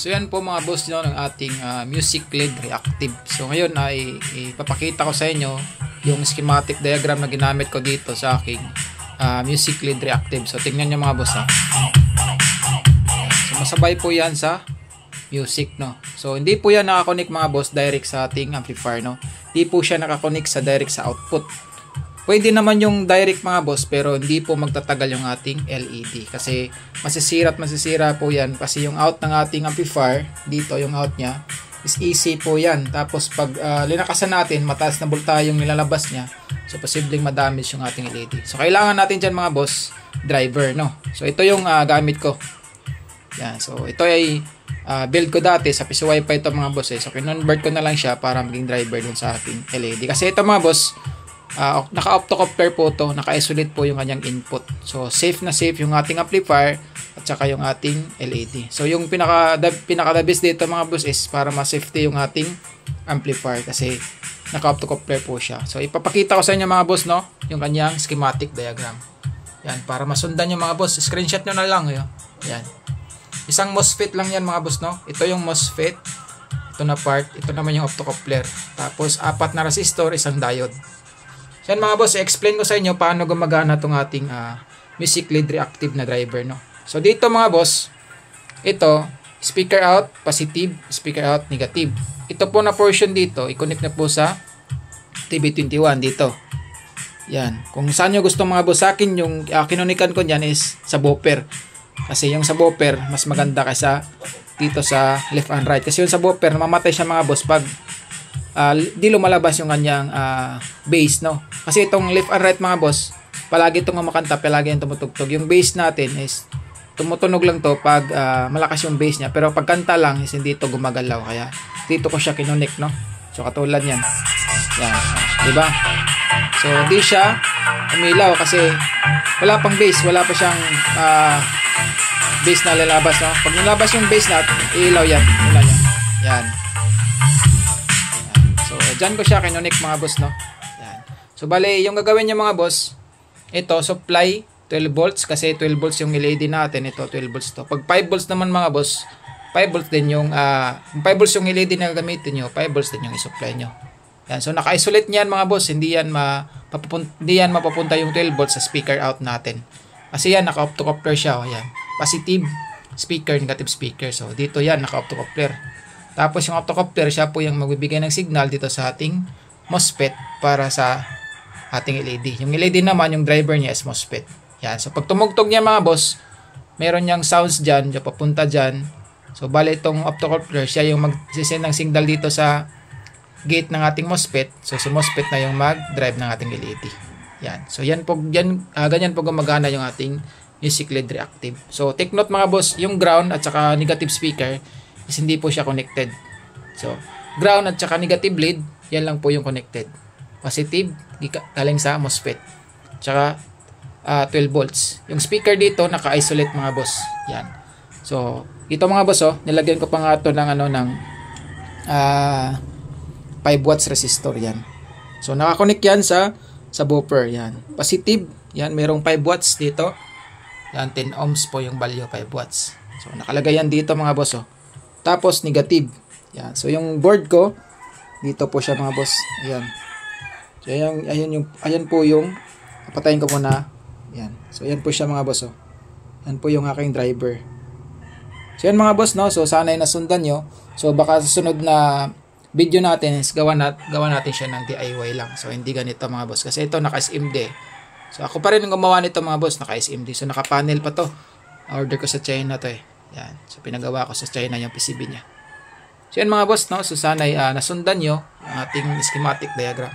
So yan po mga boss nyo ng ating music lead reactive. So ngayon ay ipapakita ko sa inyo yung schematic diagram na ginamit ko dito sa aking music lead reactive. So tingnan nyo mga boss, no? So masabay po yan sa music, no? So hindi po yan nakakonik mga boss direct sa ating amplifier, no? Hindi po siya nakakonik sa direct sa output. Pwede naman yung direct mga boss, pero hindi po magtatagal yung ating LED kasi masisira at masisira po yan kasi yung out ng ating amplifier dito, yung out nya is easy po yan. Tapos pag linakasan natin, mataas na voltahe yung nilalabas nya, so posibleng madamage yung ating LED. So kailangan natin dyan mga boss driver, no? So ito yung gamit ko yan. So ito ay build ko dati sa piso wifi ito mga boss, eh. So kinonvert ko na lang siya para maging driver dun sa ating LED kasi ito mga boss, naka-optocoupler po to, naka-isolate po yung kanyang input. So safe na safe yung ating amplifier at saka yung ating LED. So yung pinaka best dito mga boss is para ma-safety yung ating amplifier kasi naka-optocoupler po siya. So ipapakita ko sa inyo mga boss, no, yung kanyang schematic diagram. Yan, para masundan yung mga boss, screenshot nyo na lang yun. Yan. Isang MOSFET lang yan mga boss, no. Ito yung MOSFET, ito na part, ito naman yung optocoupler. Tapos 4 na resistor, isang diode. So yan mga boss, i-explain ko sa inyo paano gumagana itong ating music lead reactive na driver, no. So dito mga boss, ito speaker out positive, speaker out negative. Ito po na portion dito, i-connect na po sa TV21 dito. Yan, kung saan nyo gusto mga boss, sa akin yung kinunikan ko dyan is sa buffer. Kasi yung sa buffer mas maganda kaysa dito sa left and right. Kasi yung sa buffer mamatay siya mga boss pag di lumalabas yung kanyang bass, no? Kasi itong left and right mga boss, palagi itong kumakanta, palagi yung tumutugtog. Yung bass natin is tumutunog lang to pag malakas yung bass niya, pero pag kanta lang is hindi ito gumagalaw. Kaya dito ko siya kinonick, no? So katulad yan. Yan, diba? So hindi siya umilaw kasi wala pang bass, wala pa siyang bass na lalabas, no? Pag nalabas yung bass natin, ilaw yan. Yan. Yan. So dyan ko siya kinonick mga boss, no? Yan. So bale, yung gagawin niya mga boss, ito supply 12 volts kasi 12 volts yung LED natin, ito 12 volts to. Pag 5 volts naman mga boss, 5 volts din yung 5 volts yung LED na gagamitin nyo, 5 volts din yung i-supply nyo. Yan. So naka-isolate niyan mga boss, hindi yan mapapunta yung 12 volts sa speaker out natin. Kasi yan naka-optocoupler siya, oh, yan. Positive speaker, negative speaker. So dito yan naka-optocoupler. Tapos yung optocoupler siya po yung magbibigay ng signal dito sa ating MOSFET para sa ating LED. Yung LED naman, yung driver niya is MOSFET. Yan. So pag tumugtog niya mga boss, meron niyang sounds dyan, yung papunta dyan. So bali itong optocoupler, siya yung mag-send ng signal dito sa gate ng ating MOSFET. So si MOSFET na yung mag-drive ng ating LED. Yan. So yan po, ganyan po gumagana yung ating music lead reactive. So take note mga boss, yung ground at saka negative speaker is hindi po siya connected. So ground at saka negative lead, yan lang po yung connected. Positive galing sa MOSFET. Tsaka 12 volts. Yung speaker dito naka-isolate mga boss. Yan. So ito mga boss, oh, nilagyan ko pa nga ito ng ng 5 watts resistor yan. So naka-connect yan sa buffer yan. Positive, yan merong 5 watts dito. Yan 10 ohms po yung value, 5 watts. So nakalagay yan dito mga boss, oh. Tapos negative. Yan. So yung board ko dito po siya mga boss. Ayan. So ayan po yung patayin ko muna. Yan. So ayan po siya mga boss, oh. Yan po yung aking driver. So yan mga boss, no. So sana ay nasundan nyo. So baka sa sunod na video natin is gawa natin siya ng DIY lang. So hindi ganito mga boss kasi ito naka-SMD. So ako pa rin ang gumawa nito mga boss, naka-SMD. So naka-panel pa to. Order ko sa China to eh. Yan. So pinagawa ko sa China yung PCB niya. So yan mga boss, no. So sana ay nasundan nyo ang ating schematic diagram.